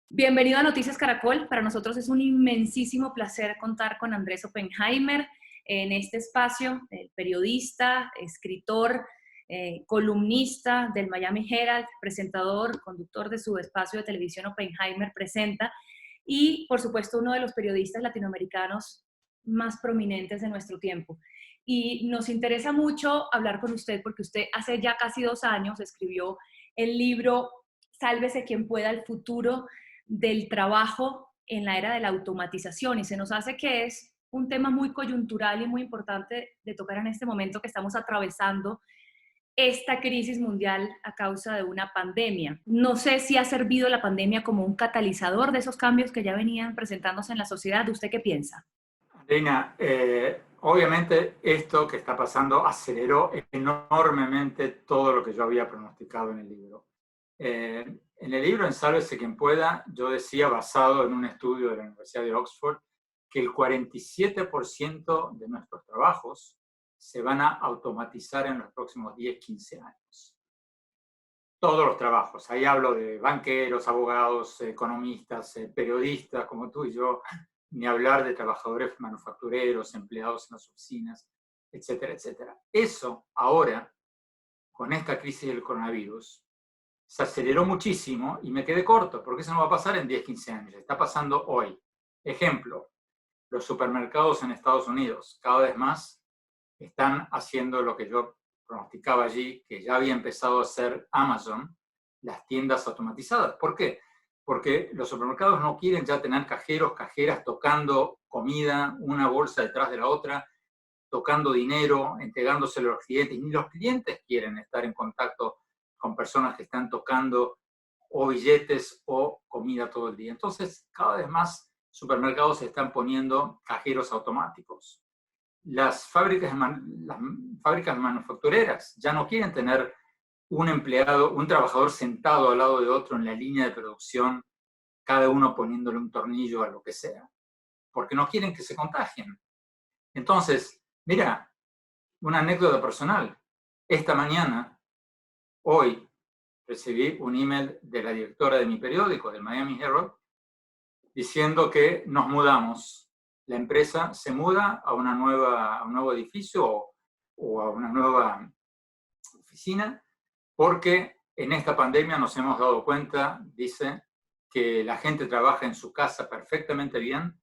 Bienvenido a Noticias Caracol. Para nosotros es un inmensísimo placer contar con Andrés Oppenheimer en este espacio, el periodista, escritor, columnista del Miami Herald, presentador, conductor de su espacio de televisión Oppenheimer Presenta y, por supuesto, uno de los periodistas latinoamericanos más prominentes de nuestro tiempo. Y nos interesa mucho hablar con usted porque usted hace ya casi 2 años escribió el libro Sálvese quien pueda, el futuro del trabajo en la era de la automatización, y se nos hace que es un tema muy coyuntural y muy importante de tocar en este momento que estamos atravesando esta crisis mundial a causa de una pandemia. No sé si ha servido la pandemia como un catalizador de esos cambios que ya venían presentándose en la sociedad. ¿Usted qué piensa? Reina, obviamente esto que está pasando aceleró enormemente todo lo que yo había pronosticado en el libro. En el libro, en Sálvese quien pueda, yo decía, basado en un estudio de la Universidad de Oxford, que el 47% de nuestros trabajos se van a automatizar en los próximos 10, 15 años. Todos los trabajos. Ahí hablo de banqueros, abogados, economistas, periodistas como tú y yo, ni hablar de trabajadores manufactureros, empleados en las oficinas, etcétera, etcétera. Eso ahora, con esta crisis del coronavirus, se aceleró muchísimo y me quedé corto, porque eso no va a pasar en 10, 15 años, está pasando hoy. Ejemplo, los supermercados en Estados Unidos cada vez más están haciendo lo que yo pronosticaba allí, que ya había empezado a hacer Amazon, las tiendas automatizadas. ¿Por qué? Porque los supermercados no quieren ya tener cajeros, cajeras tocando comida, una bolsa detrás de la otra, tocando dinero, entregándoselo a los clientes. Ni los clientes quieren estar en contacto con personas que están tocando o billetes o comida todo el día. Entonces, cada vez más supermercados se están poniendo cajeros automáticos. Las fábricas manufactureras ya no quieren tener un empleado, un trabajador sentado al lado de otro en la línea de producción, cada uno poniéndole un tornillo a lo que sea, porque no quieren que se contagien. Entonces, mira, una anécdota personal. Esta mañana, hoy, recibí un email de la directora de mi periódico, del Miami Herald, diciendo que nos mudamos. La empresa se muda a a un nuevo edificio o a una nueva oficina, porque en esta pandemia nos hemos dado cuenta, dice, que la gente trabaja en su casa perfectamente bien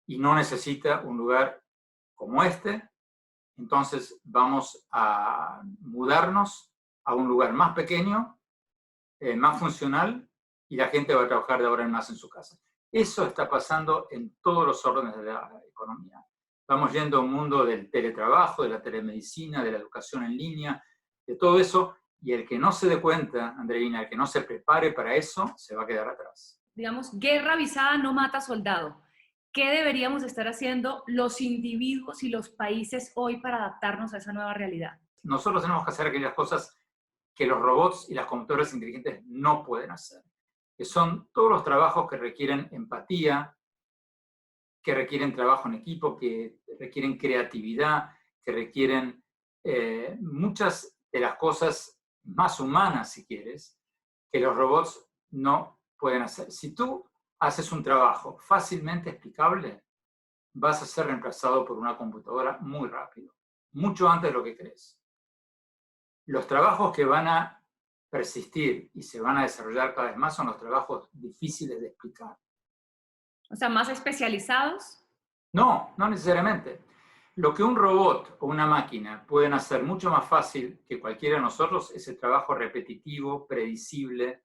y no necesita un lugar como este. Entonces vamos a mudarnos a un lugar más pequeño, más funcional, y la gente va a trabajar de ahora en más en su casa. Eso está pasando en todos los órdenes de la economía. Estamos yendo a un mundo del teletrabajo, de la telemedicina, de la educación en línea, de todo eso, y el que no se dé cuenta, Andreina, el que no se prepare para eso, se va a quedar atrás. Digamos, guerra avisada no mata soldado. ¿Qué deberíamos estar haciendo los individuos y los países hoy para adaptarnos a esa nueva realidad? Nosotros tenemos que hacer aquellas cosas que los robots y las computadoras inteligentes no pueden hacer, que son todos los trabajos que requieren empatía, que requieren trabajo en equipo, que requieren creatividad, que requieren muchas de las cosas más humanas, si quieres, que los robots no pueden hacer. Si tú haces un trabajo fácilmente explicable, vas a ser reemplazado por una computadora muy rápido, mucho antes de lo que crees. Los trabajos que van a persistir y se van a desarrollar cada vez más son los trabajos difíciles de explicar. O sea, más especializados. No, no necesariamente. Lo que un robot o una máquina pueden hacer mucho más fácil que cualquiera de nosotros es el trabajo repetitivo, predecible,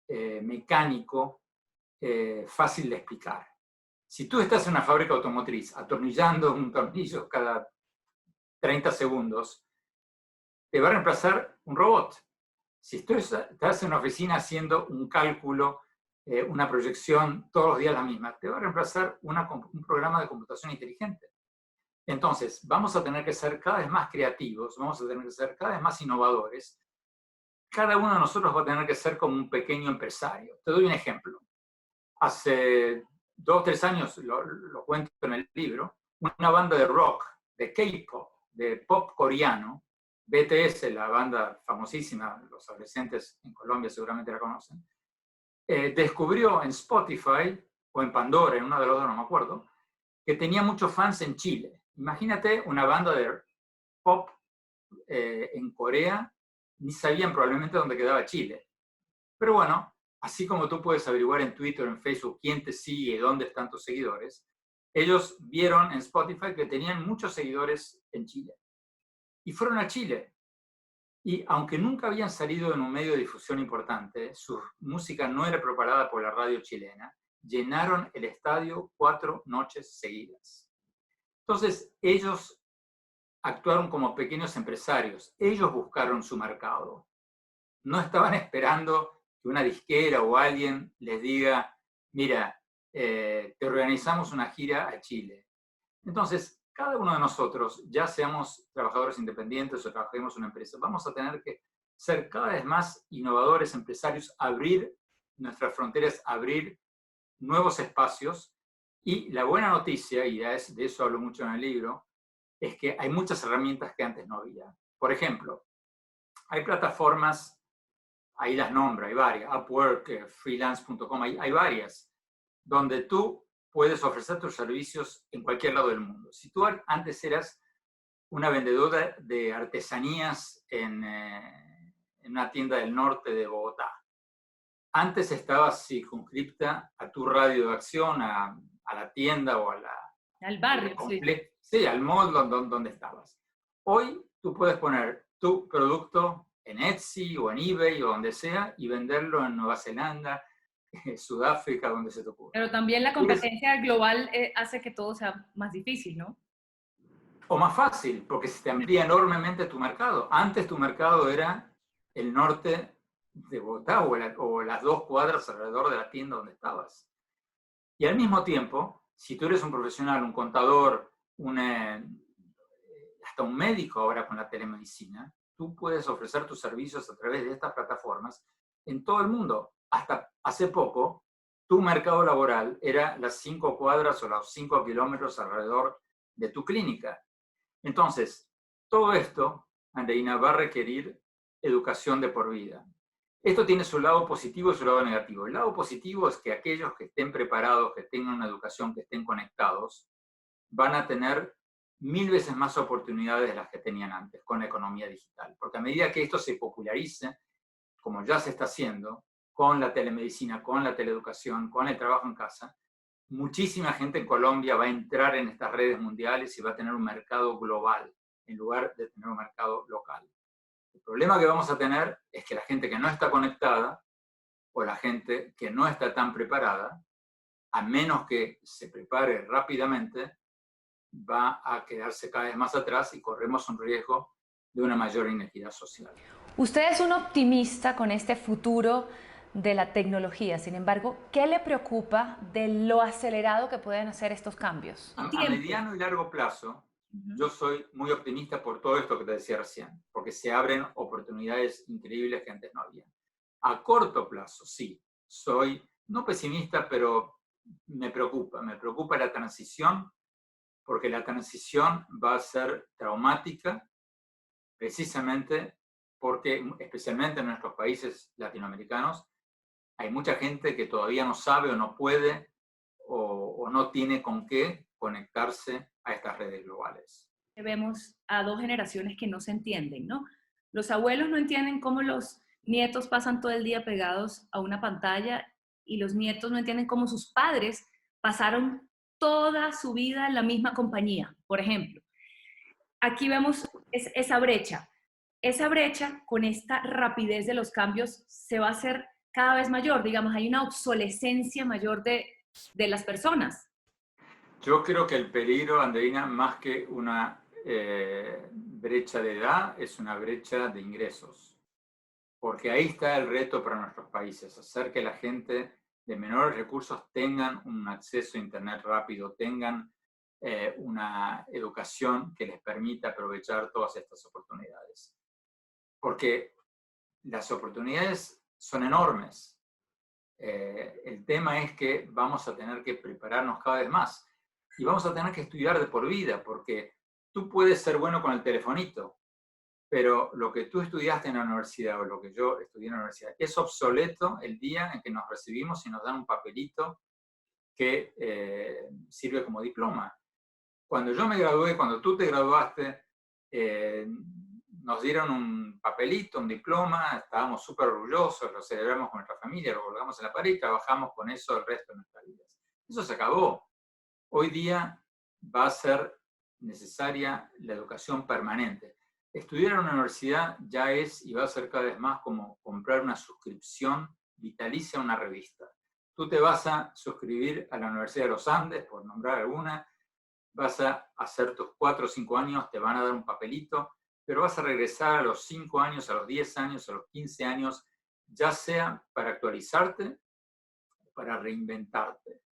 mecánico, fácil de explicar. Si tú estás en una fábrica automotriz atornillando un tornillo cada 30 segundos, te va a reemplazar un robot. Si tú estás en una oficina haciendo un cálculo, una proyección todos los días la misma, te va a reemplazar un programa de computación inteligente. Entonces, vamos a tener que ser cada vez más creativos, vamos a tener que ser cada vez más innovadores. Cada uno de nosotros va a tener que ser como un pequeño empresario. Te doy un ejemplo. Hace 2 o 3 años, lo cuento en el libro, una banda de rock, de K-pop, de pop coreano, BTS, la banda famosísima, los adolescentes en Colombia seguramente la conocen, descubrió en Spotify, o en Pandora, en uno de los dos, no me acuerdo, que tenía muchos fans en Chile. Imagínate una banda de pop en Corea, ni sabían probablemente dónde quedaba Chile. Pero bueno, así como tú puedes averiguar en Twitter o en Facebook quién te sigue y dónde están tus seguidores, ellos vieron en Spotify que tenían muchos seguidores en Chile. Y fueron a Chile. Y aunque nunca habían salido en un medio de difusión importante, su música no era propagada por la radio chilena, llenaron el estadio 4 noches seguidas. Entonces, ellos actuaron como pequeños empresarios, ellos buscaron su mercado. No estaban esperando que una disquera o alguien les diga, mira, te organizamos una gira a Chile. Entonces, cada uno de nosotros, ya seamos trabajadores independientes o trabajemos en una empresa, vamos a tener que ser cada vez más innovadores, empresarios, abrir nuestras fronteras, abrir nuevos espacios. Y la buena noticia, y de eso hablo mucho en el libro, es que hay muchas herramientas que antes no había. Por ejemplo, hay plataformas, ahí las nombro, hay varias, Upwork, freelance.com, hay varias, donde tú puedes ofrecer tus servicios en cualquier lado del mundo. Si tú antes eras una vendedora de artesanías en una tienda del norte de Bogotá, antes estabas circunscripta a tu radio de acción, a la tienda o al barrio, sí, al mall donde estabas. Hoy tú puedes poner tu producto en Etsy o en eBay o donde sea y venderlo en Nueva Zelanda, Sudáfrica, donde se te ocurra. Pero también la competencia global hace que todo sea más difícil, ¿no? O más fácil, porque se te amplía enormemente tu mercado. Antes tu mercado era el norte de Bogotá o las 2 cuadras alrededor de la tienda donde estabas. Y al mismo tiempo, si tú eres un profesional, un contador, hasta un médico ahora con la telemedicina, tú puedes ofrecer tus servicios a través de estas plataformas en todo el mundo. Hasta hace poco, tu mercado laboral era las 5 cuadras o los 5 kilómetros alrededor de tu clínica. Entonces, todo esto, Andreina, va a requerir educación de por vida. Esto tiene su lado positivo y su lado negativo. El lado positivo es que aquellos que estén preparados, que tengan una educación, que estén conectados, van a tener 1000 veces más oportunidades de las que tenían antes con la economía digital. Porque a medida que esto se popularice, como ya se está haciendo, con la telemedicina, con la teleeducación, con el trabajo en casa, muchísima gente en Colombia va a entrar en estas redes mundiales y va a tener un mercado global en lugar de tener un mercado local. El problema que vamos a tener es que la gente que no está conectada o la gente que no está tan preparada, a menos que se prepare rápidamente, va a quedarse cada vez más atrás y corremos un riesgo de una mayor inequidad social. Usted es un optimista con este futuro de la tecnología. Sin embargo, ¿qué le preocupa de lo acelerado que pueden hacer estos cambios? A mediano y largo plazo, yo soy muy optimista por todo esto que te decía recién, porque se abren oportunidades increíbles que antes no había. A corto plazo, sí, soy no pesimista, pero me preocupa la transición, porque la transición va a ser traumática, precisamente porque, especialmente en nuestros países latinoamericanos, hay mucha gente que todavía no sabe o no puede o no tiene con qué conectarse a estas redes globales. Vemos a 2 generaciones que no se entienden, ¿no? Los abuelos no entienden cómo los nietos pasan todo el día pegados a una pantalla y los nietos no entienden cómo sus padres pasaron toda su vida en la misma compañía, por ejemplo. Aquí vemos esa brecha. Esa brecha, con esta rapidez de los cambios, se va a hacer cada vez mayor. Digamos, hay una obsolescencia mayor de las personas. Yo creo que el peligro, Andreina, más que una brecha de edad, es una brecha de ingresos. Porque ahí está el reto para nuestros países, hacer que la gente de menores recursos tengan un acceso a Internet rápido, tengan una educación que les permita aprovechar todas estas oportunidades. Porque las oportunidades son enormes. El tema es que vamos a tener que prepararnos cada vez más y vamos a tener que estudiar de por vida, porque tú puedes ser bueno con el telefonito, pero lo que tú estudiaste en la universidad o lo que yo estudié en la universidad es obsoleto el día en que nos recibimos y nos dan un papelito que sirve como diploma. Cuando yo me gradué, cuando tú te graduaste, nos dieron un papelito, un diploma, estábamos súper orgullosos, lo celebramos con nuestra familia, lo colgamos en la pared y trabajamos con eso el resto de nuestras vidas. Eso se acabó. Hoy día va a ser necesaria la educación permanente. Estudiar en una universidad ya es y va a ser cada vez más como comprar una suscripción vitalicia a una revista. Tú te vas a suscribir a la Universidad de los Andes, por nombrar alguna, vas a hacer tus 4 o 5 años, te van a dar un papelito, pero vas a regresar a los 5 años, a los 10 años, a los 15 años, ya sea para actualizarte o para reinventarte.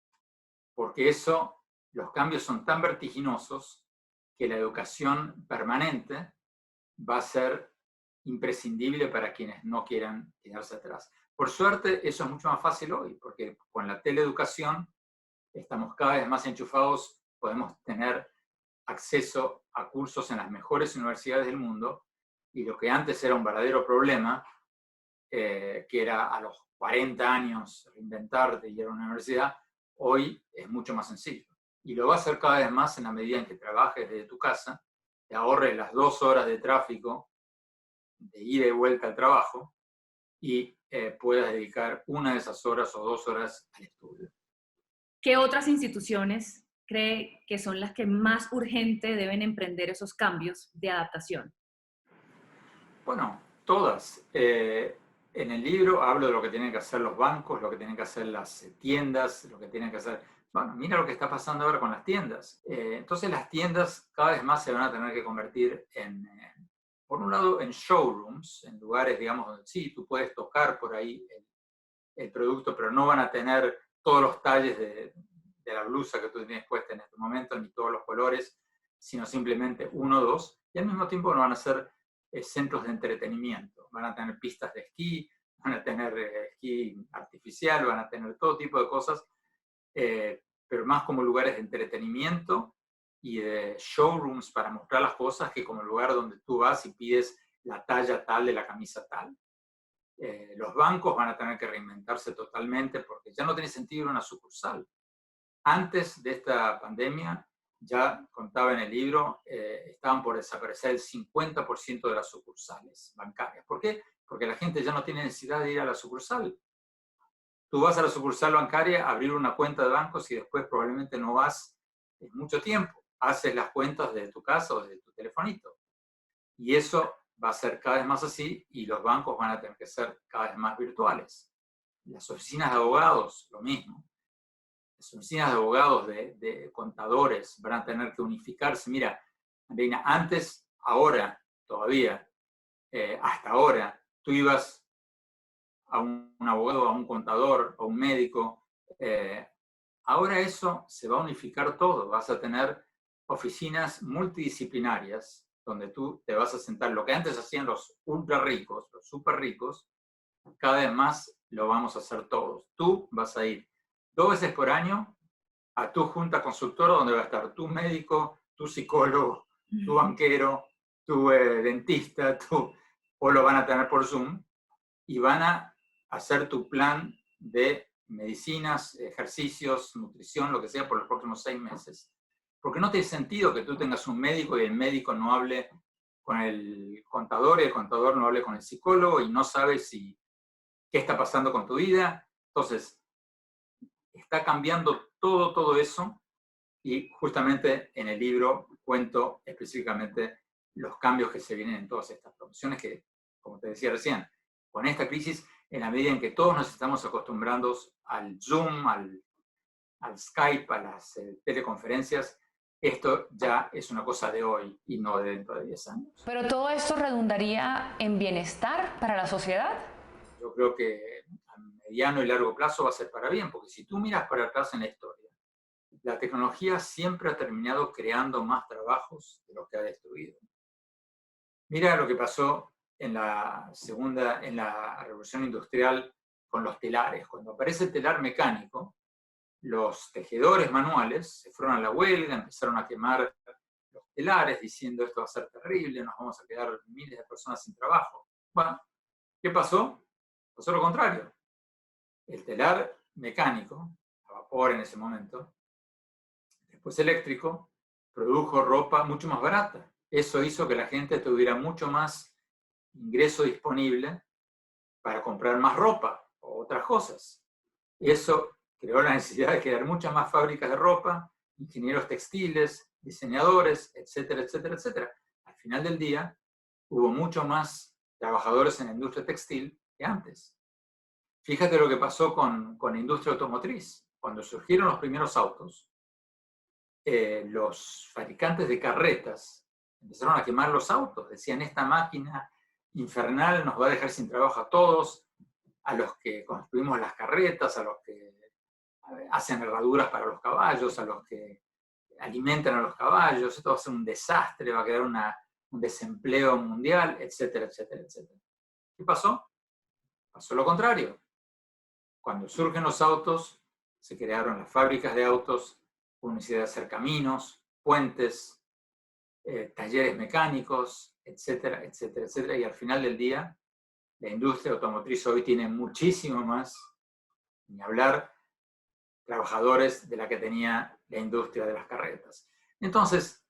Porque los cambios son tan vertiginosos que la educación permanente va a ser imprescindible para quienes no quieran quedarse atrás. Por suerte, eso es mucho más fácil hoy, porque con la teleeducación estamos cada vez más enchufados, podemos tener acceso a cursos en las mejores universidades del mundo, y lo que antes era un verdadero problema, que era a los 40 años reinventarte y ir a una universidad, hoy es mucho más sencillo. Y lo va a hacer cada vez más en la medida en que trabajes desde tu casa, te ahorres las 2 horas de tráfico de ida y vuelta al trabajo y puedas dedicar una de esas horas o 2 horas al estudio. ¿Qué otras instituciones cree que son las que más urgente deben emprender esos cambios de adaptación? Bueno, todas. En el libro hablo de lo que tienen que hacer los bancos, lo que tienen que hacer las tiendas, lo que tienen que hacer... Bueno, mira lo que está pasando ahora con las tiendas. Entonces las tiendas cada vez más se van a tener que convertir por un lado, en showrooms, en lugares, digamos, donde sí, tú puedes tocar por ahí el producto, pero no van a tener todos los talles de la blusa que tú tienes puesta en este momento, ni todos los colores, sino simplemente 1 o 2, y al mismo tiempo no van a ser centros de entretenimiento. Van a tener pistas de esquí, van a tener esquí artificial, van a tener todo tipo de cosas, pero más como lugares de entretenimiento y de showrooms para mostrar las cosas que como lugar donde tú vas y pides la talla tal de la camisa tal. Los bancos van a tener que reinventarse totalmente porque ya no tiene sentido ir a una sucursal. Antes de esta pandemia, ya contaba en el libro, estaban por desaparecer el 50% de las sucursales bancarias. ¿Por qué? Porque la gente ya no tiene necesidad de ir a la sucursal. Tú vas a la sucursal bancaria a abrir una cuenta de bancos y después probablemente no vas en mucho tiempo. Haces las cuentas desde tu casa o desde tu telefonito. Y eso va a ser cada vez más así y los bancos van a tener que ser cada vez más virtuales. Las oficinas de abogados, lo mismo. Las oficinas de abogados, de contadores, van a tener que unificarse. Mira, Andreina, antes, ahora, todavía, hasta ahora, tú ibas a un abogado, a un contador, a un médico. Ahora eso se va a unificar todo. Vas a tener oficinas multidisciplinarias donde tú te vas a sentar. Lo que antes hacían los ultra ricos, los super ricos, cada vez más lo vamos a hacer todos. Tú vas a ir 2 veces por año a tu junta consultora donde va a estar tu médico, tu psicólogo, tu banquero, tu dentista, o lo van a tener por Zoom y van a hacer tu plan de medicinas, ejercicios, nutrición, lo que sea, por los próximos 6 meses. Porque no tiene sentido que tú tengas un médico y el médico no hable con el contador y el contador no hable con el psicólogo y no sabe qué está pasando con tu vida. Entonces, está cambiando todo eso y justamente en el libro cuento específicamente los cambios que se vienen en todas estas profesiones que, como te decía recién, con esta crisis, en la medida en que todos nos estamos acostumbrando al Zoom, al Skype, a las teleconferencias, esto ya es una cosa de hoy y no de dentro de 10 años. ¿Pero todo esto redundaría en bienestar para la sociedad? Yo creo que a mediano y largo plazo va a ser para bien, porque si tú miras para atrás en la historia, la tecnología siempre ha terminado creando más trabajos de los que ha destruido. Mira lo que pasó en la revolución industrial con los telares. Cuando aparece el telar mecánico, los tejedores manuales se fueron a la huelga, empezaron a quemar los telares diciendo esto va a ser terrible, nos vamos a quedar miles de personas sin trabajo. Bueno, ¿qué pasó? Pasó lo contrario. El telar mecánico, a vapor en ese momento, después eléctrico, produjo ropa mucho más barata. Eso hizo que la gente tuviera mucho más ingreso disponible para comprar más ropa o otras cosas. Eso creó la necesidad de crear muchas más fábricas de ropa, ingenieros textiles, diseñadores, etcétera, etcétera, etcétera. Al final del día, hubo mucho más trabajadores en la industria textil que antes. Fíjate lo que pasó con la industria automotriz. Cuando surgieron los primeros autos, los fabricantes de carretas empezaron a quemar los autos. Decían, esta máquina infernal nos va a dejar sin trabajo a todos, a los que construimos las carretas, a los que hacen herraduras para los caballos, a los que alimentan a los caballos. Esto va a ser un desastre, va a quedar un desempleo mundial, etcétera, etcétera, etcétera. ¿Qué pasó? Pasó lo contrario. Cuando surgen los autos, se crearon las fábricas de autos, hubo necesidad de hacer caminos, puentes, talleres mecánicos, etcétera, etcétera, etcétera. Y al final del día, la industria automotriz hoy tiene muchísimo más, ni hablar, trabajadores de la que tenía la industria de las carretas. Entonces,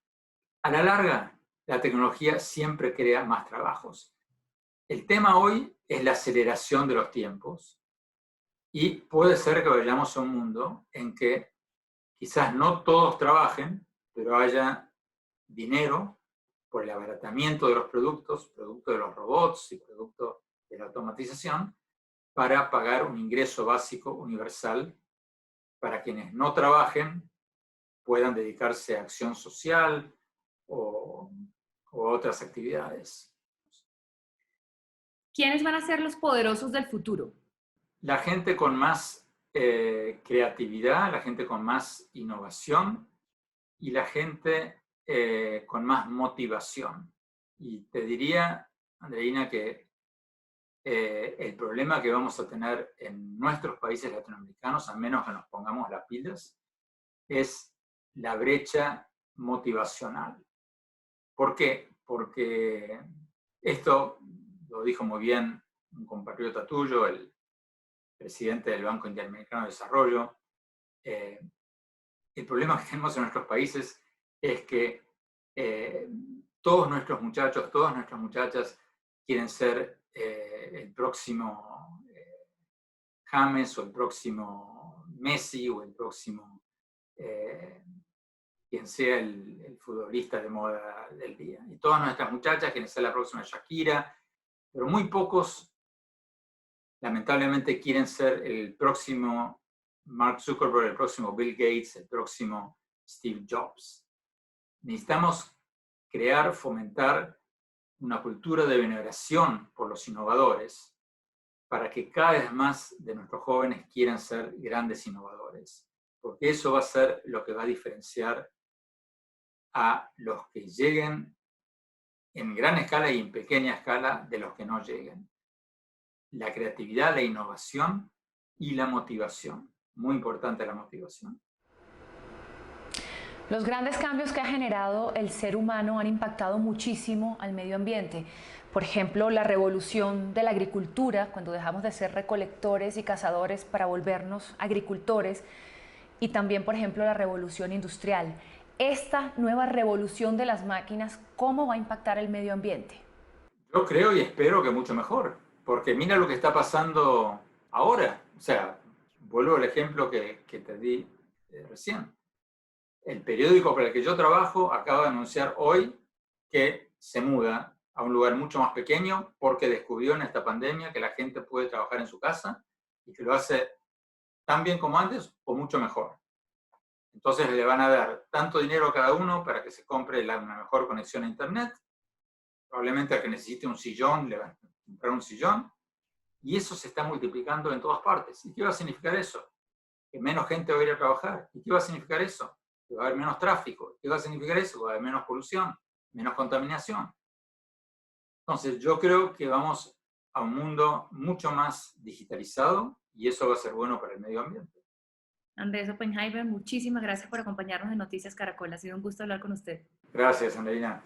a la larga, la tecnología siempre crea más trabajos. El tema hoy es la aceleración de los tiempos y puede ser que vayamos a un mundo en que quizás no todos trabajen, pero haya dinero por el abaratamiento de los productos, producto de los robots y producto de la automatización, para pagar un ingreso básico universal para quienes no trabajen puedan dedicarse a acción social o otras actividades. ¿Quiénes van a ser los poderosos del futuro? La gente con más creatividad, la gente con más innovación y la gente con más motivación. Y te diría, Andreina, que el problema que vamos a tener en nuestros países latinoamericanos, a menos que nos pongamos las pilas, es la brecha motivacional. ¿Por qué? Porque esto lo dijo muy bien un compatriota tuyo, el presidente del Banco Interamericano de Desarrollo. El problema que tenemos en nuestros países es que todos nuestros muchachos, todas nuestras muchachas quieren ser el próximo James o el próximo Messi o el próximo quien sea el futbolista de moda del día. Y todas nuestras muchachas quieren ser la próxima Shakira, pero muy pocos lamentablemente quieren ser el próximo Mark Zuckerberg, el próximo Bill Gates, el próximo Steve Jobs. Necesitamos crear, fomentar una cultura de veneración por los innovadores para que cada vez más de nuestros jóvenes quieran ser grandes innovadores, porque eso va a ser lo que va a diferenciar a los que lleguen en gran escala y en pequeña escala de los que no lleguen. La creatividad, la innovación y la motivación. Muy importante la motivación. Los grandes cambios que ha generado el ser humano han impactado muchísimo al medio ambiente. Por ejemplo, la revolución de la agricultura, cuando dejamos de ser recolectores y cazadores para volvernos agricultores, y también, por ejemplo, la revolución industrial. Esta nueva revolución de las máquinas, ¿cómo va a impactar el medio ambiente? Yo creo y espero que mucho mejor, porque mira lo que está pasando ahora. O sea, vuelvo al ejemplo que te di recién. El periódico para el que yo trabajo acaba de anunciar hoy que se muda a un lugar mucho más pequeño porque descubrió en esta pandemia que la gente puede trabajar en su casa y que lo hace tan bien como antes o mucho mejor. Entonces le van a dar tanto dinero a cada uno para que se compre una mejor conexión a internet. Probablemente al que necesite un sillón le van a comprar un sillón. Y eso se está multiplicando en todas partes. ¿Y qué va a significar eso? Que menos gente va a ir a trabajar. ¿Y qué va a significar eso? Que va a haber menos tráfico. ¿Qué va a significar eso? Va a haber menos polución, menos contaminación. Entonces yo creo que vamos a un mundo mucho más digitalizado y eso va a ser bueno para el medio ambiente. Andrés Oppenheimer, muchísimas gracias por acompañarnos en Noticias Caracol. Ha sido un gusto hablar con usted. Gracias, Andreina.